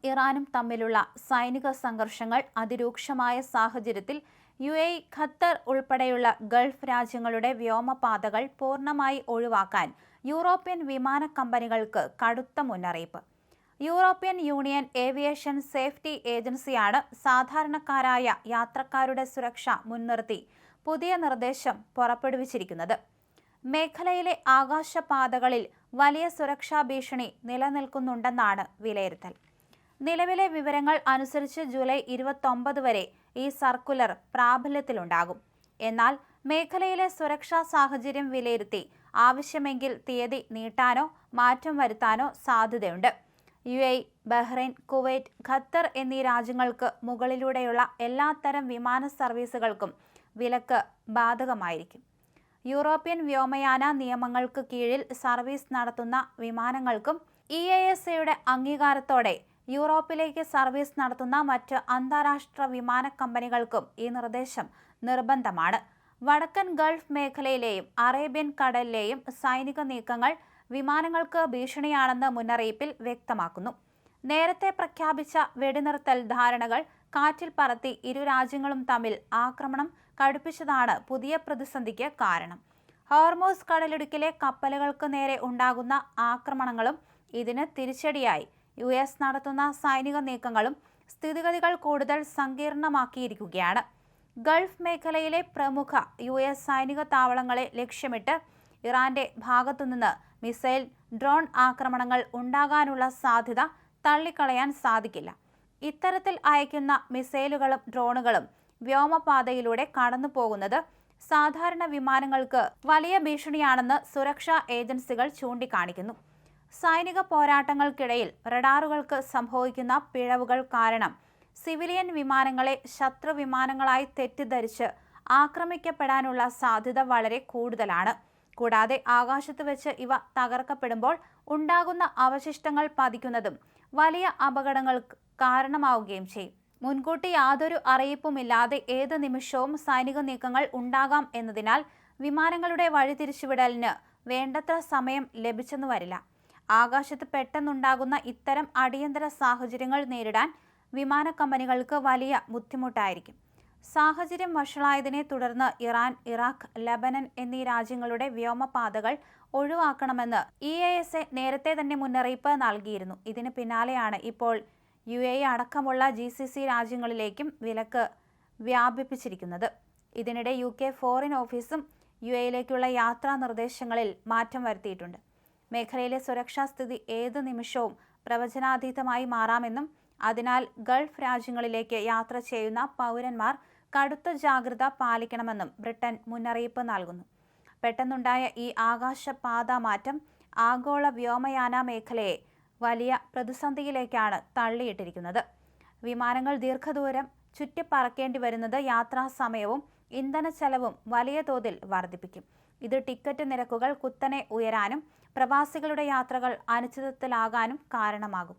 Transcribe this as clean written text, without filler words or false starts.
ഇറാനും തമ്മിലുള്ള സൈനിക സംഘർഷങ്ങൾ അതിരൂക്ഷമായ സാഹചര്യത്തിൽ UAE, ഖത്തർ ഉൾപ്പെടെയുള്ള ഗൾഫ് രാജ്യങ്ങളുടെ വ്യോമപാതകൾ പൂർണ്ണമായി ഒഴിവാക്കാൻ യൂറോപ്യൻ വിമാന കമ്പനികൾക്ക് കടുത്ത മുന്നറിയിപ്പ്. യൂറോപ്യൻ യൂണിയൻ ഏവിയേഷൻ സേഫ്റ്റി ഏജൻസിയാണ് സാധാരണക്കാരായ യാത്രക്കാരുടെ സുരക്ഷ മുൻനിർത്തി പുതിയ നിർദ്ദേശം പുറപ്പെടുവിച്ചിരിക്കുന്നത്. മേഖലയിലെ ആകാശപാതകളിൽ വലിയ സുരക്ഷാ ഭീഷണി നിലനിൽക്കുന്നുണ്ടെന്നാണ് വിലയിരുത്തൽ. നിലവിലെ വിവരങ്ങൾ അനുസരിച്ച് ജൂലൈ 29 വരെ ഈ സർക്കുലർ പ്രാബല്യത്തിലുണ്ടാകും. എന്നാൽ മേഖലയിലെ സുരക്ഷാ സാഹചര്യം വിലയിരുത്തി ആവശ്യമെങ്കിൽ തീയതി നീട്ടാനോ മാറ്റം വരുത്താനോ സാധ്യതയുണ്ട്. UAE, ബഹ്റൈൻ, കുവൈറ്റ്, ഖത്തർ എന്നീ രാജ്യങ്ങൾക്ക് മുകളിലൂടെയുള്ള എല്ലാത്തരം വിമാന സർവീസുകൾക്കും വിലക്ക് ബാധകമായിരിക്കും. യൂറോപ്യൻ വ്യോമയാന നിയമങ്ങൾക്ക് കീഴിൽ സർവീസ് നടത്തുന്ന വിമാനങ്ങൾക്കും EASA അംഗീകാരത്തോടെ യൂറോപ്പിലേക്ക് സർവീസ് നടത്തുന്ന മറ്റ് അന്താരാഷ്ട്ര വിമാന കമ്പനികൾക്കും ഈ നിർദ്ദേശം നിർബന്ധമാണ്. വടക്കൻ ഗൾഫ് മേഖലയിലെയും അറേബ്യൻ കടലിലെയും സൈനിക നീക്കങ്ങൾ വിമാനങ്ങൾക്ക് ഭീഷണിയാണെന്ന് മുന്നറിയിപ്പിൽ വ്യക്തമാക്കുന്നു. നേരത്തെ പ്രഖ്യാപിച്ച വെടിനിർത്തൽ ധാരണകൾ കാറ്റിൽ പറത്തി ഇരു രാജ്യങ്ങളും തമ്മിൽ ആക്രമണം കടുപ്പിച്ചതാണ് പുതിയ പ്രതിസന്ധിക്ക് കാരണം. ഹോർമൂസ് കടലിടുക്കിലെ കപ്പലുകൾക്ക് നേരെ ഉണ്ടാകുന്ന ആക്രമണങ്ങളും ഇതിന് തിരിച്ചടിയായി US നടത്തുന്ന സൈനിക നീക്കങ്ങളും സ്ഥിതിഗതികൾ കൂടുതൽ സങ്കീർണമാക്കിയിരിക്കുകയാണ്. ഗൾഫ് മേഖലയിലെ പ്രമുഖ US സൈനിക താവളങ്ങളെ ലക്ഷ്യമിട്ട് ഇറാന്റെ ഭാഗത്തുനിന്ന് മിസൈൽ, ഡ്രോൺ ആക്രമണങ്ങൾ ഉണ്ടാകാനുള്ള സാധ്യത തള്ളിക്കളയാൻ സാധിക്കില്ല. ഇത്തരത്തിൽ അയക്കുന്ന മിസൈലുകളും ഡ്രോണുകളും വ്യോമപാതയിലൂടെ കടന്നു പോകുന്നത് സാധാരണ വിമാനങ്ങൾക്ക് വലിയ ഭീഷണിയാണെന്ന് സുരക്ഷാ ഏജൻസികൾ ചൂണ്ടിക്കാണിക്കുന്നു. സൈനിക പോരാട്ടങ്ങൾക്കിടയിൽ റഡാറുകൾക്ക് സംഭവിക്കുന്ന പിഴവുകൾ കാരണം സിവിലിയൻ വിമാനങ്ങളെ ശത്രു വിമാനങ്ങളായി തെറ്റിദ്ധരിച്ച് ആക്രമിക്കപ്പെടാനുള്ള സാധ്യത വളരെ കൂടുതലാണ്. കൂടാതെ ആകാശത്ത് വെച്ച് ഇവ തകർക്കപ്പെടുമ്പോൾ ഉണ്ടാകുന്ന അവശിഷ്ടങ്ങൾ പതിക്കുന്നതും വലിയ അപകടങ്ങൾക്ക് കാരണമാവുകയും ചെയ്യും. മുൻകൂട്ടി യാതൊരു അറിയിപ്പുമില്ലാതെ ഏത് നിമിഷവും സൈനിക നീക്കങ്ങൾ ഉണ്ടാകാം എന്നതിനാൽ വിമാനങ്ങളുടെ വഴിതിരിച്ചുവിടലിന് വേണ്ടത്ര സമയം ലഭിച്ചെന്നു വരില്ല. ആകാശത്ത് പെട്ടെന്നുണ്ടാകുന്ന ഇത്തരം അടിയന്തര സാഹചര്യങ്ങൾ നേരിടാൻ വിമാന കമ്പനികൾക്ക് വലിയ ബുദ്ധിമുട്ടായിരിക്കും. സാഹചര്യം വഷളായതിനെ തുടർന്ന് ഇറാൻ, ഇറാഖ്, ലബനൻ എന്നീ രാജ്യങ്ങളുടെ വ്യോമപാതകൾ ഒഴിവാക്കണമെന്ന് EASA നേരത്തെ തന്നെ മുന്നറിയിപ്പ് നൽകിയിരുന്നു. ഇതിന് പിന്നാലെയാണ് ഇപ്പോൾ UAE അടക്കമുള്ള GCC രാജ്യങ്ങളിലേക്കും വിലക്ക് വ്യാപിപ്പിച്ചിരിക്കുന്നത്. ഇതിനിടെ UK ഫോറിൻ ഓഫീസും UAEയിലേക്കുള്ള യാത്രാ നിർദ്ദേശങ്ങളിൽ മാറ്റം വരുത്തിയിട്ടുണ്ട്. മേഖലയിലെ സുരക്ഷാ സ്ഥിതി ഏത് നിമിഷവും പ്രവചനാതീതമായി മാറാമെന്നും അതിനാൽ ഗൾഫ് രാജ്യങ്ങളിലേക്ക് യാത്ര ചെയ്യുന്ന പൗരന്മാർ കടുത്ത ജാഗ്രത പാലിക്കണമെന്നും ബ്രിട്ടൻ മുന്നറിയിപ്പ് നൽകുന്നു. പെട്ടെന്നുണ്ടായ ഈ ആകാശപാത മാറ്റം ആഗോള വ്യോമയാന മേഖലയെ വലിയ പ്രതിസന്ധിയിലേക്കാണ് തള്ളിയിട്ടിരിക്കുന്നത്. വിമാനങ്ങൾ ദീർഘദൂരം ചുറ്റിപ്പറക്കേണ്ടി വരുന്നത് യാത്രാ സമയവും ഇന്ധനച്ചെലവും വലിയ തോതിൽ വർദ്ധിപ്പിക്കും. ഇത് ടിക്കറ്റ് നിരക്കുകൾ കുത്തനെ ഉയരാനും പ്രവാസികളുടെ യാത്രകൾ അനിശ്ചിതത്വത്തിലാകാനും കാരണമാകും.